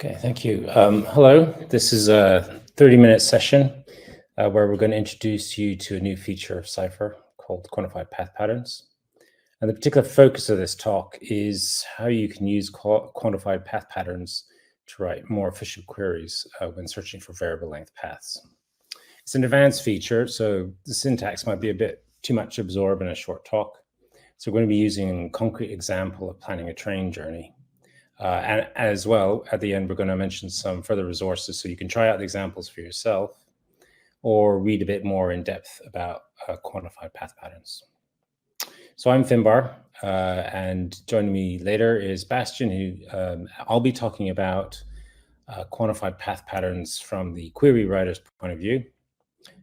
Okay, thank you. Hello, this is a 30-minute session where we're going to introduce you to a new feature of Cypher called quantified path patterns. And the particular focus of this talk is how you can use quantified path patterns to write more efficient queries when searching for variable length paths. It's an advanced feature, so the syntax might be a bit too much to absorb in a short talk. So we're going to be using a concrete example of planning a train journey. And as well, at the end, we're going to mention some further resources so you can try out the examples for yourself or read a bit more in depth about quantified path patterns. So I'm Finbar, and joining me later is Bastien, who I'll be talking about quantified path patterns from the query writer's point of view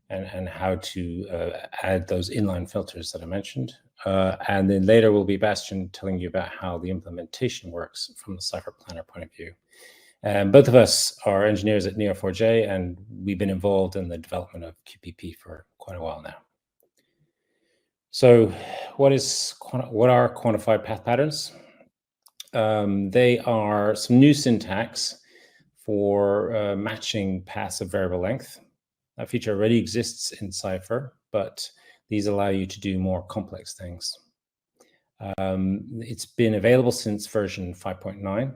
and how to add those inline filters that I mentioned. And then later will be Bastien telling you about how the implementation works from the Cypher planner point of view. And both of us are engineers at Neo4j, and we've been involved in the development of QPP for quite a while now. So what are quantified path patterns? They are some new syntax for matching paths of variable length. That feature already exists in Cypher, but these allow you to do more complex things. It's been available since version 5.9, and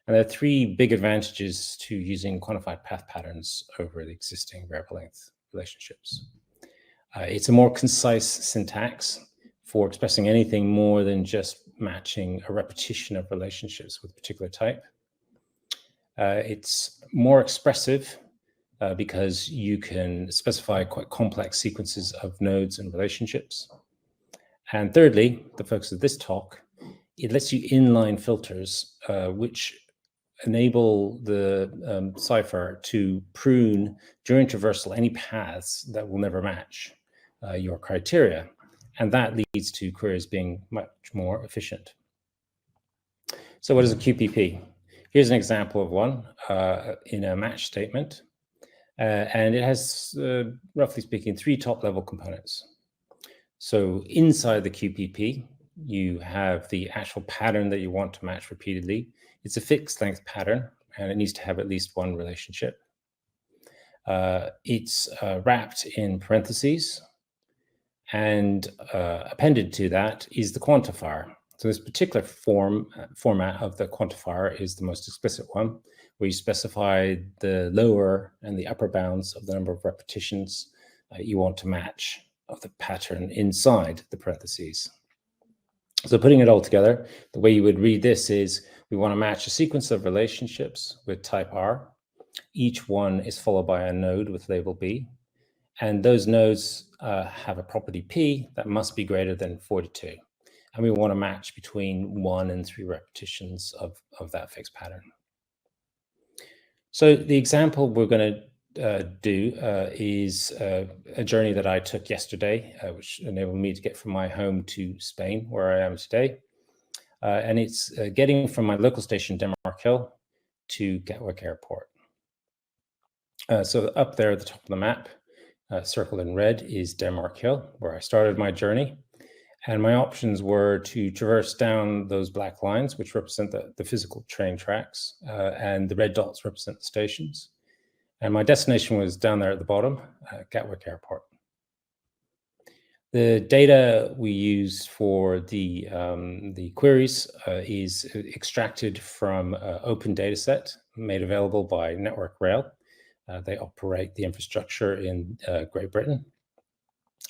there are three big advantages to using quantified path patterns over the existing variable length relationships. It's a more concise syntax for expressing anything more than just matching a repetition of relationships with a particular type. It's more expressive because you can specify quite complex sequences of nodes and relationships. And thirdly, the focus of this talk, it lets you inline filters which enable the Cypher to prune during traversal any paths that will never match your criteria. And that leads to queries being much more efficient. So what is a QPP? Here's an example of one in a match statement. And it has, roughly speaking, three top-level components. So inside the QPP, you have the actual pattern that you want to match repeatedly. It's a fixed length pattern, and it needs to have at least one relationship. It's wrapped in parentheses, and appended to that is the quantifier. So this particular format of the quantifier is the most explicit one, where you specify the lower and the upper bounds of the number of repetitions you want to match of the pattern inside the parentheses. So putting it all together, the way you would read this is we want to match a sequence of relationships with type R. Each one is followed by a node with label B. And those nodes have a property P that must be greater than 42. And we want to match between 1 and 3 repetitions of that fixed pattern. So the example we're going to do is a journey that I took yesterday, which enabled me to get from my home to Spain, where I am today. And it's getting from my local station, Denmark Hill, to Gatwick Airport. So up there at the top of the map, circled in red, is Denmark Hill, where I started my journey. And my options were to traverse down those black lines, which represent the physical train tracks, and the red dots represent the stations. And my destination was down there at the bottom, Gatwick Airport. The data we use for the queries is extracted from an open dataset made available by Network Rail. They operate the infrastructure in Great Britain.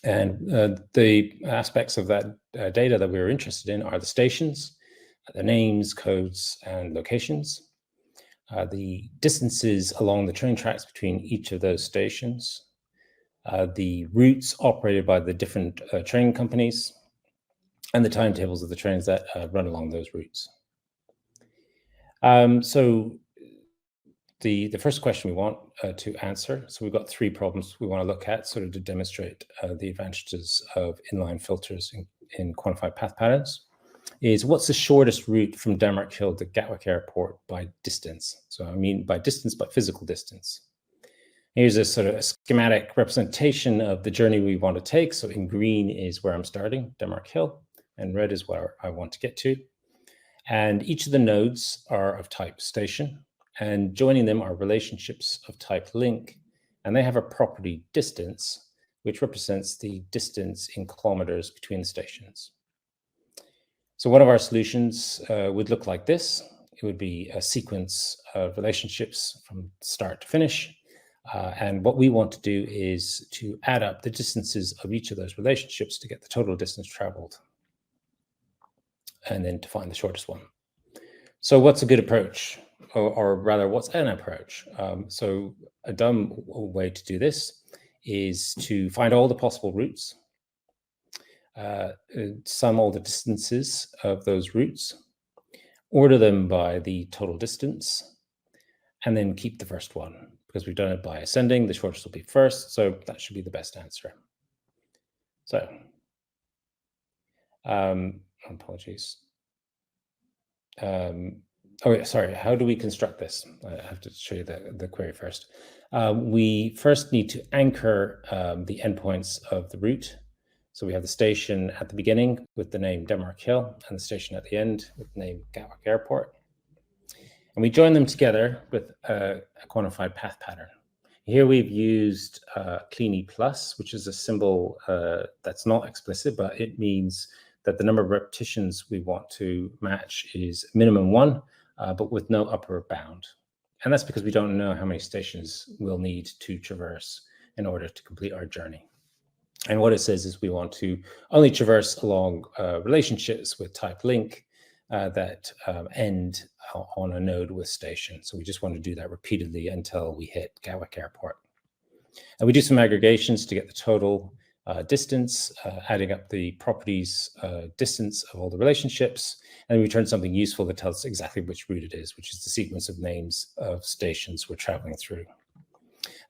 And the aspects of that data that we were interested in are the stations, the names, codes, and locations, the distances along the train tracks between each of those stations, the routes operated by the different train companies, and the timetables of the trains that run along those routes. So the first question we want to answer, so we've got three problems we want to look at sort of to demonstrate the advantages of inline filters in quantified path patterns, is what's the shortest route from Denmark Hill to Gatwick Airport by distance? So I mean by distance, by physical distance. Here's a sort of a schematic representation of the journey we want to take. So in green is where I'm starting, Denmark Hill, and red is where I want to get to. And each of the nodes are of type station. and joining them are relationships of type link, and they have a property distance, which represents the distance in kilometers between the stations. So one of our solutions would look like this. It would be a sequence of relationships from start to finish. And what we want to do is to add up the distances of each of those relationships to get the total distance traveled, and then to find the shortest one. So what's a good approach? Or rather, what's an approach? So a dumb way to do this is to find all the possible routes, sum all the distances of those routes, order them by the total distance, and then keep the first one. Because we've done it by ascending, the shortest will be first, so that should be the best answer. So, apologies. Sorry, how do we construct this? I have to show you the query first. We first need to anchor the endpoints of the route. So we have the station at the beginning with the name Denmark Hill, and the station at the end with the name Gatwick Airport. And we join them together with a quantified path pattern. Here we've used Cleany plus, which is a symbol that's not explicit, but it means that the number of repetitions we want to match is minimum 1, but with no upper bound. And that's because we don't know how many stations we'll need to traverse in order to complete our journey. And what it says is we want to only traverse along relationships with type link that end on a node with station. So we just want to do that repeatedly until we hit Gatwick Airport. And we do some aggregations to get the total distance, adding up the properties distance of all the relationships, and we return something useful that tells us exactly which route it is, which is the sequence of names of stations we're traveling through.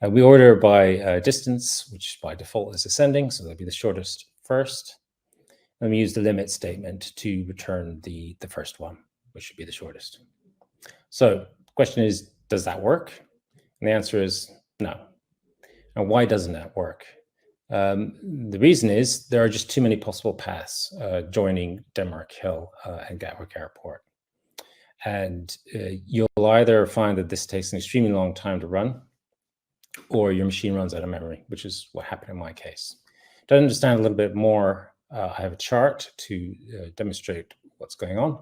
We order by distance, which by default is ascending, so that'll be the shortest first. And we use the limit statement to return the first one, which should be the shortest. So the question is, does that work? And the answer is no. And why doesn't that work? The reason is there are just too many possible paths joining Denmark Hill and Gatwick Airport. And you'll either find that this takes an extremely long time to run, or your machine runs out of memory, which is what happened in my case. To understand a little bit more, I have a chart to demonstrate what's going on.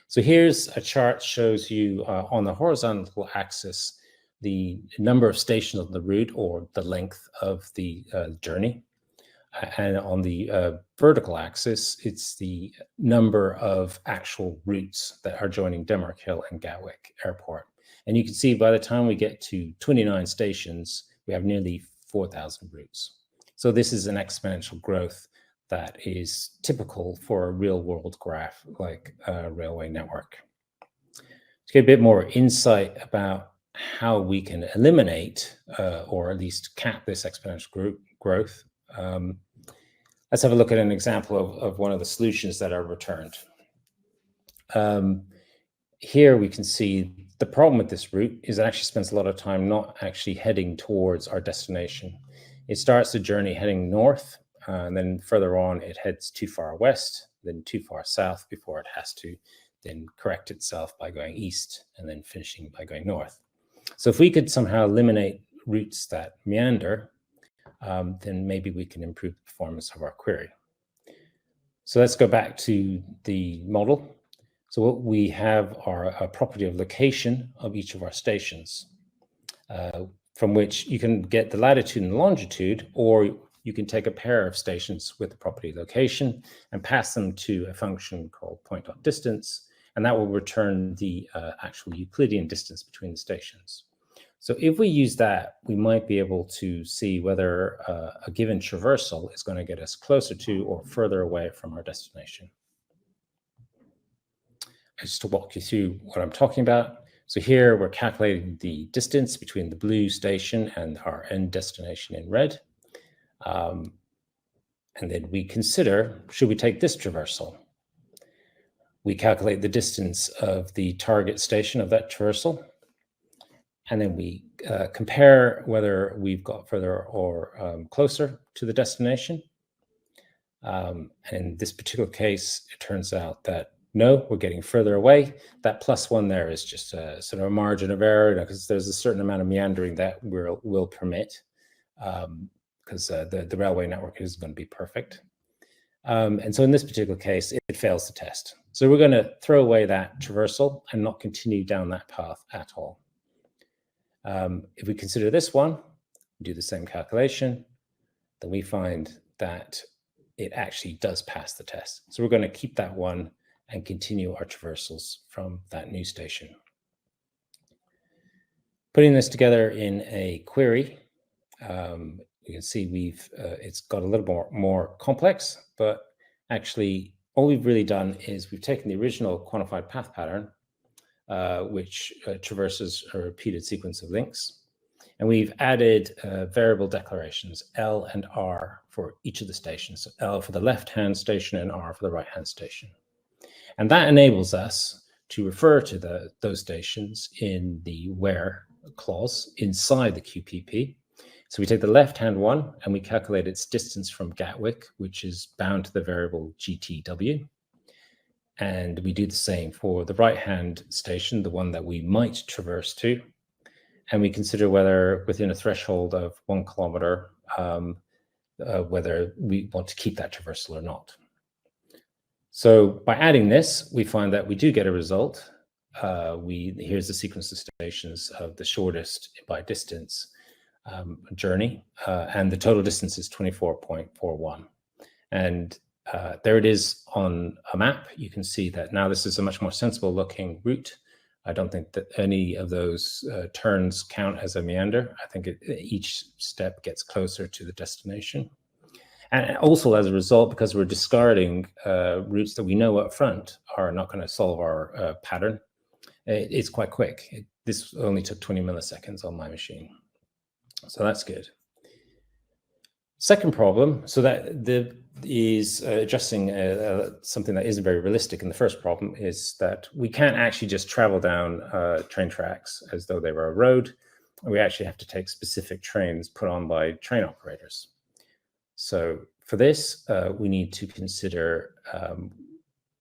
So here's a chart shows you on the horizontal axis the number of stations on the route, or the length of the journey. And on the vertical axis, it's the number of actual routes that are joining Denmark Hill and Gatwick Airport. And you can see by the time we get to 29 stations, we have nearly 4,000 routes. So this is an exponential growth that is typical for a real-world graph like a railway network. To get a bit more insight about how we can eliminate or at least cap this exponential growth, let's have a look at an example of one of the solutions that are returned. Here we can see the problem with this route is it actually spends a lot of time not actually heading towards our destination. It starts the journey heading north, and then further on it heads too far west, then too far south before it has to then correct itself by going east and then finishing by going north. So if we could somehow eliminate routes that meander, then maybe we can improve the performance of our query. So let's go back to the model. So what we have are a property of location of each of our stations, from which you can get the latitude and longitude, or you can take a pair of stations with the property location and pass them to a function called point.distance, and that will return the actual Euclidean distance between the stations. So if we use that, we might be able to see whether a given traversal is going to get us closer to or further away from our destination. Just to walk you through what I'm talking about. So here we're calculating the distance between the blue station and our end destination in red. And then we consider, should we take this traversal? We calculate the distance of the target station of that traversal. And then we compare whether we've got further or closer to the destination. And in this particular case, it turns out that no, we're getting further away. That +1 there is just a sort of a margin of error, because there's a certain amount of meandering that we'll permit, because the railway network isn't going to be perfect. And so in this particular case, it fails the test. So we're going to throw away that traversal and not continue down that path at all. If we consider this one, do the same calculation, then we find that it actually does pass the test. So we're going to keep that one and continue our traversals from that new station. Putting this together in a query, you can see it's got a little more complex, but actually all we've really done is we've taken the original quantified path pattern, which traverses a repeated sequence of links, and we've added variable declarations, L and R, for each of the stations. So L for the left-hand station and R for the right-hand station. And that enables us to refer to those stations in the where clause inside the QPP. So we take the left-hand one and we calculate its distance from Gatwick, which is bound to the variable GTW. And we do the same for the right-hand station, the one that we might traverse to. And we consider whether within a threshold of 1 kilometer, whether we want to keep that traversal or not. So by adding this, we find that we do get a result. Here's the sequence of stations of the shortest by distance journey, and the total distance is 24.41. And there it is on a map. You can see that now this is a much more sensible looking route. I don't think that any of those turns count as a meander. I think each step gets closer to the destination. And also as a result, because we're discarding routes that we know up front are not going to solve our pattern, it's quite quick. This only took 20 milliseconds on my machine. So that's good. Second problem, so that is addressing something that isn't very realistic in the first problem, is that we can't actually just travel down train tracks as though they were a road. We actually have to take specific trains put on by train operators. So for this, we need to consider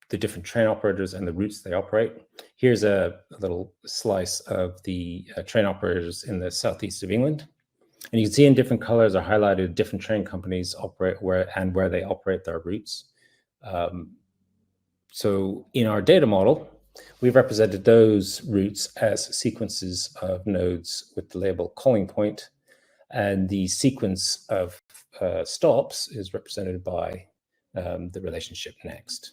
the different train operators and the routes they operate. Here's a little slice of the train operators in the southeast of England. And you can see in different colors are highlighted different train companies operate where they operate their routes. So in our data model, we've represented those routes as sequences of nodes with the label calling point, and the sequence of stops is represented by the relationship next.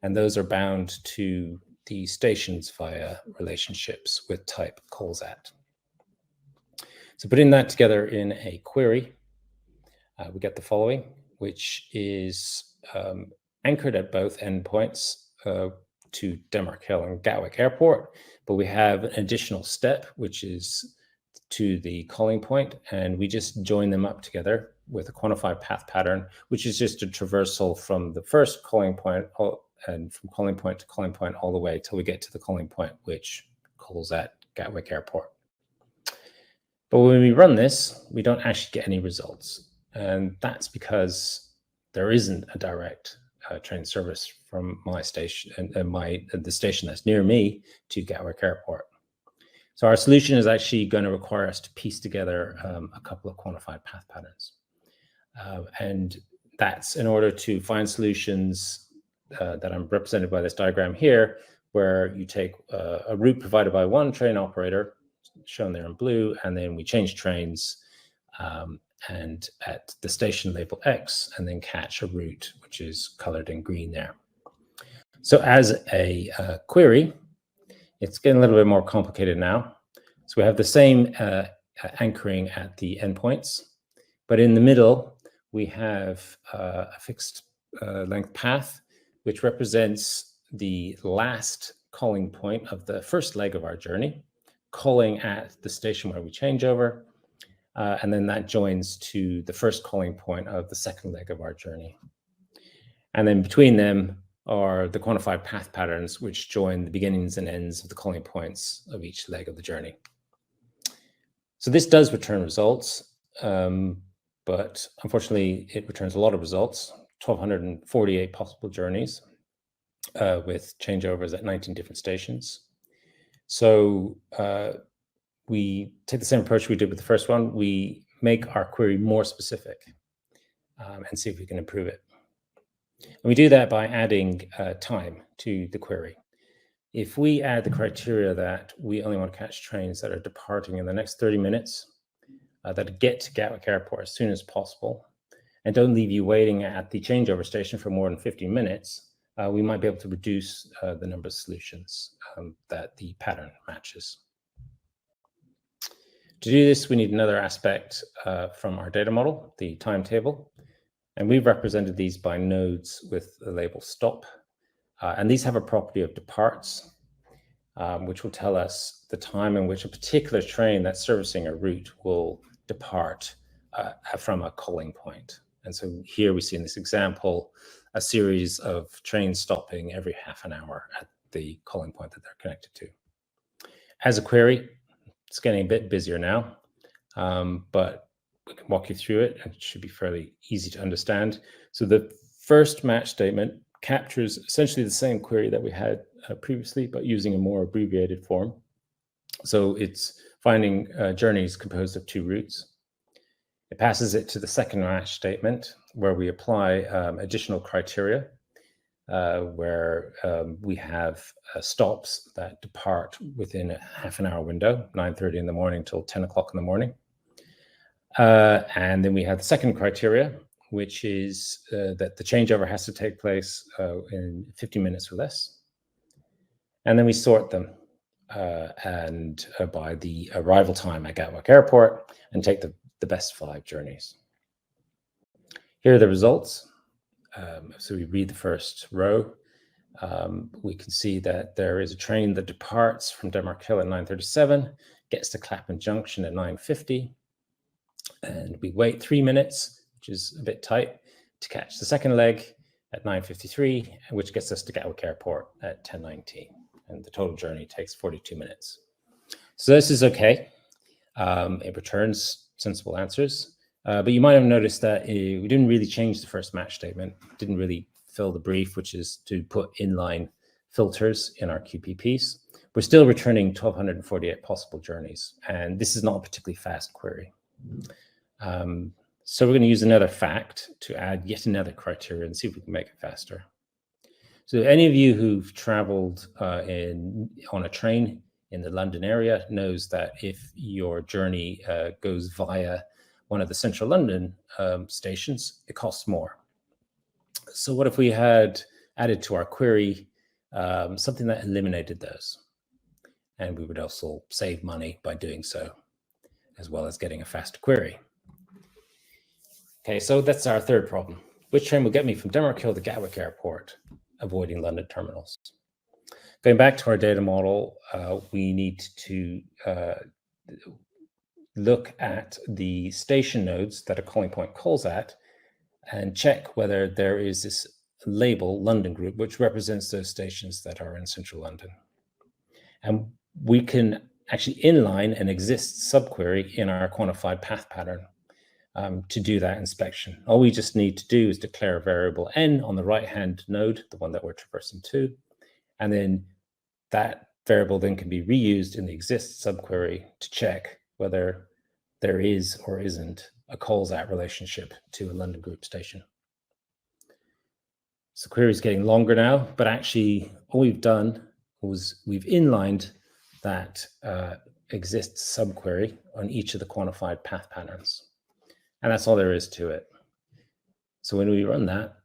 And those are bound to the stations via relationships with type calls at. So putting that together in a query, we get the following, which is anchored at both endpoints to Denmark Hill and Gatwick Airport, but we have an additional step, which is to the calling point, and we just join them up together with a quantified path pattern, which is just a traversal from the first calling point and from calling point to calling point all the way till we get to the calling point, which calls at Gatwick Airport. But when we run this, we don't actually get any results. And that's because there isn't a direct train service from my station and the station that's near me to Gatwick Airport. So our solution is actually going to require us to piece together a couple of quantified path patterns. And that's in order to find solutions that I'm represented by this diagram here, where you take a route provided by one train operator, shown there in blue, and then we change trains and at the station label X, and then catch a route, which is colored in green there. So as a query, it's getting a little bit more complicated now. So we have the same anchoring at the endpoints, but in the middle, we have a fixed length path, which represents the last calling point of the first leg of our journey, calling at the station where we change over, and then that joins to the first calling point of the second leg of our journey. And then between them are the quantified path patterns, which join the beginnings and ends of the calling points of each leg of the journey. So this does return results, but unfortunately it returns a lot of results, 1,248 possible journeys. with changeovers at 19 different stations. So we take the same approach we did with the first one. We make our query more specific and see if we can improve it. And we do that by adding time to the query. If we add the criteria that we only want to catch trains that are departing in the next 30 minutes, that get to Gatwick Airport as soon as possible, and don't leave you waiting at the changeover station for more than 15 minutes, we might be able to reduce the number of solutions that the pattern matches. To do this, we need another aspect from our data model, the timetable. And we've represented these by nodes with the label stop. And these have a property of departs, which will tell us the time in which a particular train that's servicing a route will depart from a calling point. And so here we see in this example, a series of trains stopping every half an hour at the calling point that they're connected to. As a query, it's getting a bit busier now, but we can walk you through it and it should be fairly easy to understand. So the first match statement captures essentially the same query that we had previously, but using a more abbreviated form. So it's finding journeys composed of 2 routes. It passes it to the second match statement where we apply additional criteria where we have stops that depart within a half an hour window, 9:30 in the morning till 10 o'clock in the morning. And then we have the second criteria, which is that the changeover has to take place in 50 minutes or less. And then we sort them by the arrival time at Gatwick Airport and take the best 5 journeys. Here are the results. So we read the first row. We can see that there is a train that departs from Denmark Hill at 9:37, gets to Clapham Junction at 9:50, and we wait 3 minutes, which is a bit tight, to catch the second leg at 9:53, which gets us to Gatwick Airport at 10:19, and the total journey takes 42 minutes. So this is okay. It returns sensible answers. But you might have noticed that we didn't really change the first match statement, didn't really fill the brief, which is to put inline filters in our QPPs. We're still returning 1,248 possible journeys, and this is not a particularly fast query. So we're going to use another fact to add yet another criteria and see if we can make it faster. So any of you who've traveled on a train in the London area knows that if your journey goes via one of the central London stations, it costs more. So what if we had added to our query something that eliminated those? And we would also save money by doing so, as well as getting a faster query. Okay, so that's our third problem. Which train will get me from Denmark Hill to Gatwick Airport, avoiding London terminals? Going back to our data model, we need to look at the station nodes that a calling point calls at and check whether there is this label London group, which represents those stations that are in central London. And we can actually inline an exist subquery in our quantified path pattern to do that inspection. All we just need to do is declare a variable n on the right-hand node, the one that we're traversing to, and then that variable then can be reused in the exist subquery to check whether there is or isn't a calls at relationship to a London group station. So the query is getting longer now, but actually all we've done was we've inlined that exist subquery on each of the quantified path patterns. And that's all there is to it. So when we run that,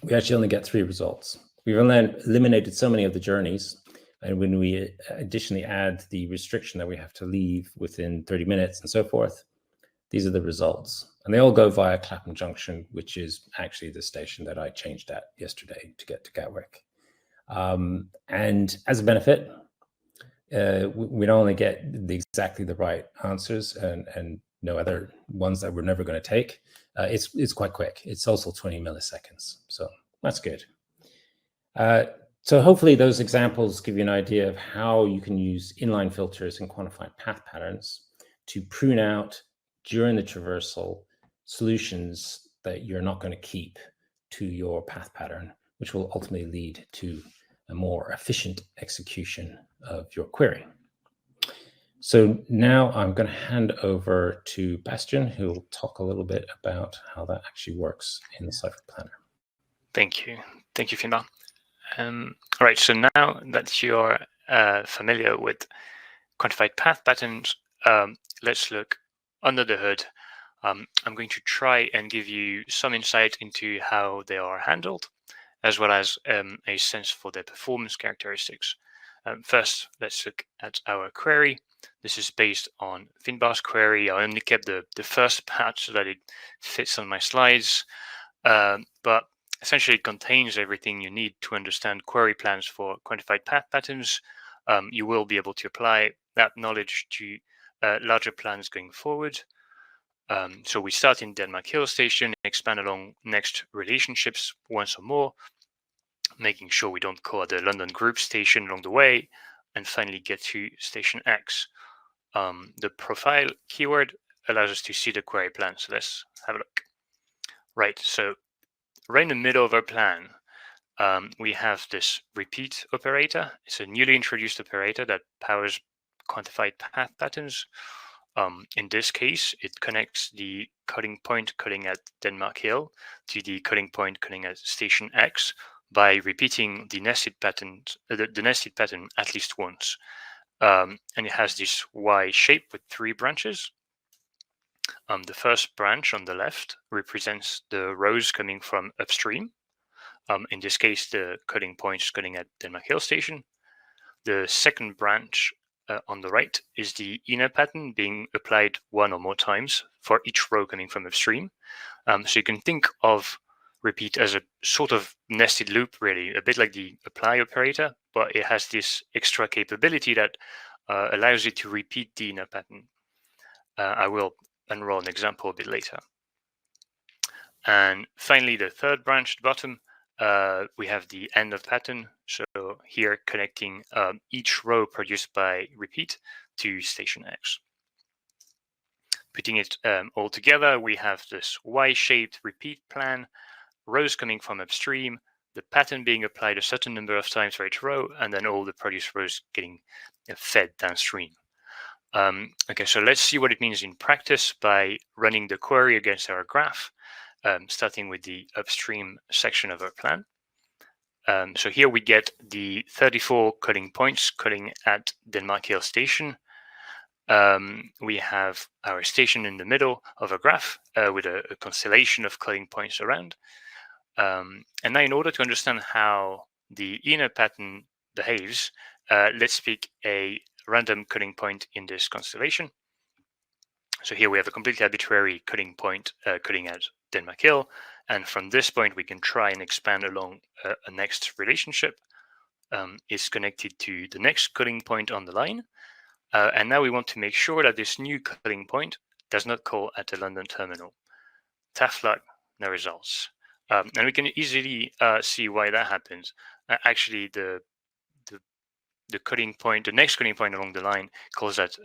we actually only get 3 results. We've eliminated so many of the journeys. And when we additionally add the restriction that we have to leave within 30 minutes and so forth, these are the results. And they all go via Clapham Junction, which is actually the station that I changed at yesterday to get to Gatwick. And as a benefit, we not only get exactly the right answers and no other ones that we're never going to take, it's quite quick. It's also 20 milliseconds. So that's good. So hopefully those examples give you an idea of how you can use inline filters and quantified path patterns to prune out during the traversal solutions that you're not going to keep to your path pattern which will ultimately lead to a more efficient execution of your query. So now I'm going to hand over to Bastien, who will talk a little bit about how that actually works in the Cypher Planner. Thank you, Finbar. All right, so now that you're familiar with quantified path patterns, let's look under the hood. I'm going to try and give you some insight into how they are handled, as well as a sense for their performance characteristics. First, let's look at our query. This is based on Finbar's query. I only kept the first part so that it fits on my slides, but essentially it contains everything you need to understand query plans for quantified path patterns. You will be able to apply that knowledge to larger plans going forward. So we start in Denmark Hill Station, expand along next relationships once or more, making sure we don't call the London Group station along the way, and finally get to Station X. The profile keyword allows us to see the query plan. So let's have a look. Right, so right in the middle of our plan, we have this repeat operator. It's a newly introduced operator that powers quantified path patterns. In this case, it connects the cutting point cutting at Denmark Hill to the cutting point cutting at Station X by repeating the nested pattern, the nested pattern at least once. And it has this Y shape with 3 branches. The first branch on the left represents the rows coming from upstream. In this case, the cutting points cutting at Denmark Hill Station. The second branch on the right is the inner pattern being applied 1 or more times for each row coming from upstream. So you can think of repeat as a sort of nested loop, really, a bit like the apply operator, but it has this extra capability that allows it to repeat the inner pattern. I will unroll an example a bit later. And finally, the third branch at the bottom, we have the end of pattern. So here connecting each row produced by repeat to Station X. Putting it all together, we have this Y-shaped repeat plan, rows coming from upstream, the pattern being applied a certain number of times for each row, and then all the produced rows getting fed downstream. Okay, so let's see what it means in practice by running the query against our graph, starting with the upstream section of our plan. So here we get the 34 cutting points cutting at Denmark Hill Station. We have our station in the middle of a graph with a constellation of cutting points around. And now in order to understand how the inner pattern behaves, let's pick a random cutting point in this constellation. So here we have a completely arbitrary cutting point cutting at Denmark Hill. And from this point, we can try and expand along a next relationship. It's connected to the next cutting point on the line. And now we want to make sure that this new cutting point does not call at the London terminal. Tough luck, no results. And we can easily see why that happens. Actually, the cutting point, the next cutting point along the line calls at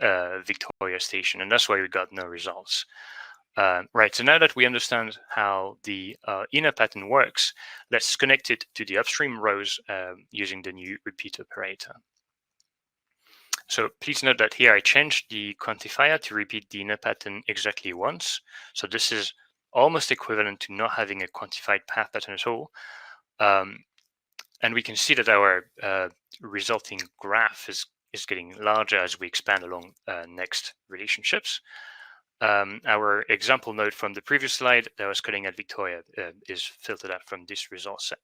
Victoria Station, and that's why we got no results. Right, so now that we understand how the inner pattern works, let's connect it to the upstream rows using the new repeat operator. So please note that here I changed the quantifier to repeat the inner pattern exactly once. So this is almost equivalent to not having a quantified path pattern at all. And we can see that our resulting graph is getting larger as we expand along next relationships. Our example node from the previous slide that was cutting at Victoria is filtered out from this result set.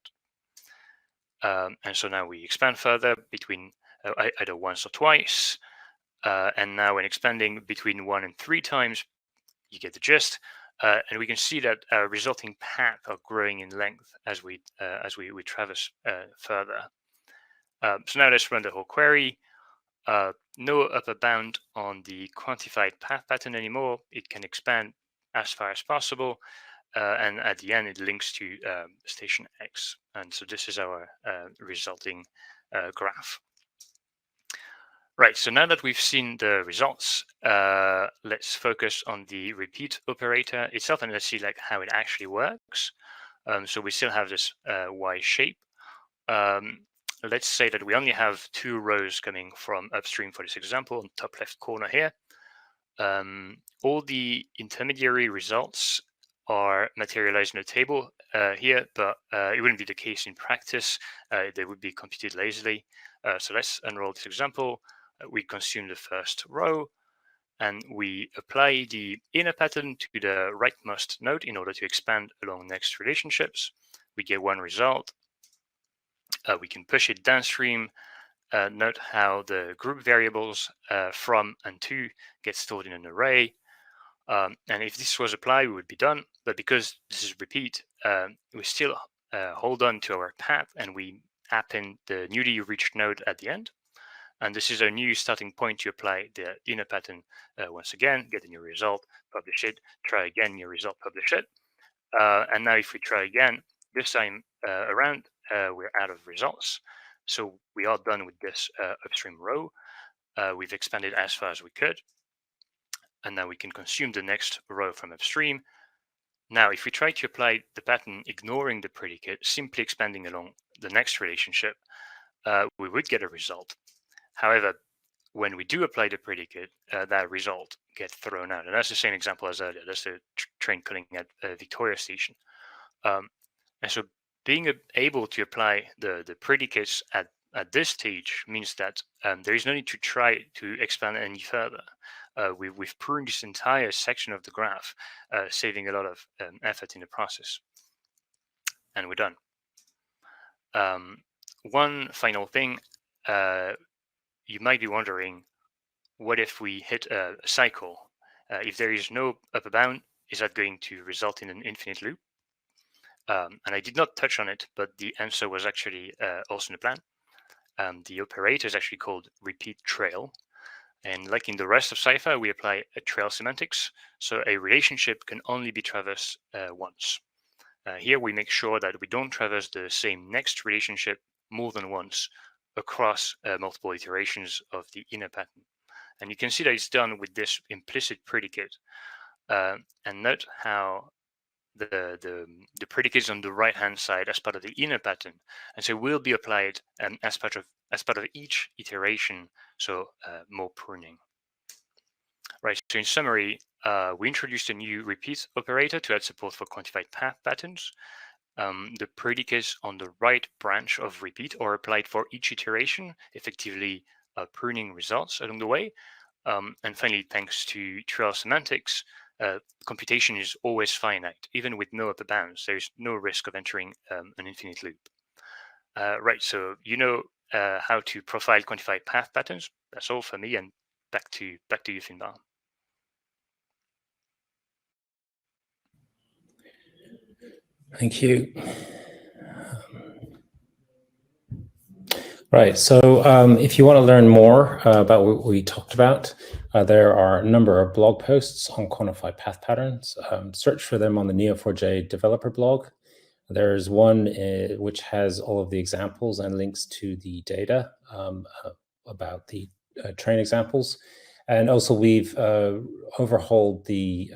And so now we expand further between either once or twice. And now when expanding between 1 and 3 times, you get the gist. And we can see that our resulting path are growing in length as we traverse further. So now let's run the whole query. No upper bound on the quantified path pattern anymore. It can expand as far as possible. And at the end, it links to Station X. And so this is our resulting graph. Right, so now that we've seen the results, let's focus on the repeat operator itself, and let's see how it actually works. So we still have this Y shape. Let's say that we only have 2 rows coming from upstream for this example, on top left corner here. All the intermediary results are materialized in a table here, but it wouldn't be the case in practice. They would be computed lazily. So let's unroll this example. We consume the first row, and we apply the inner pattern to the rightmost node in order to expand along next relationships. We get 1 result. We can push it downstream. Note how the group variables from and to get stored in an array. And if this was applied, we would be done. But because this is repeat, we still hold on to our path, and we append the newly reached node at the end. And this is a new starting point to apply the inner pattern once again, get a new result, publish it, try again, new result, publish it. And now if we try again, this time around, we're out of results. So we are done with this upstream row. We've expanded as far as we could. And now we can consume the next row from upstream. Now, if we try to apply the pattern ignoring the predicate, simply expanding along the next relationship, we would get a result. However, when we do apply the predicate, that result gets thrown out. And that's the same example as earlier. That's the train calling at Victoria Station. And so being able to apply the predicates at this stage means that there is no need to try to expand any further. We've pruned this entire section of the graph, saving a lot of effort in the process. And we're done. One final thing, you might be wondering, what if we hit a cycle? If there is no upper bound, is that going to result in an infinite loop? And I did not touch on it, but the answer was actually also in the plan. The operator is actually called repeat trail. And like in the rest of Cypher, we apply a trail semantics. So a relationship can only be traversed once. Here we make sure that we don't traverse the same next relationship more than once across multiple iterations of the inner pattern. And you can see that it's done with this implicit predicate. And note how the predicate is on the right-hand side as part of the inner pattern, and so will be applied as part of each iteration. So more pruning. Right. So in summary, we introduced a new repeat operator to add support for quantified path patterns. The predicates on the right branch of repeat are applied for each iteration, effectively pruning results along the way. And finally, thanks to trail semantics, computation is always finite, even with no upper bounds. There's no risk of entering an infinite loop. Right, so you know how to profile quantified path patterns. That's all for me, and back to you, Finbar. Thank you. Right, so if you want to learn more about what we talked about, there are a number of blog posts on quantified path patterns. Search for them on the Neo4j developer blog. There's one which has all of the examples and links to the data about the train examples. And also we've overhauled the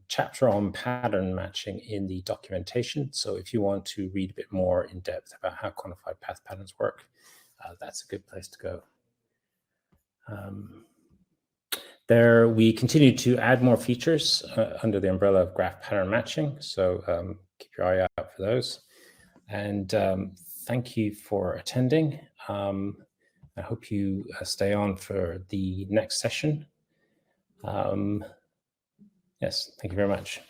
chapter on pattern matching in the documentation. So if you want to read a bit more in depth about how quantified path patterns work, that's a good place to go. There, we continue to add more features under the umbrella of graph pattern matching. So keep your eye out for those. And thank you for attending. I hope you stay on for the next session. Yes, thank you very much.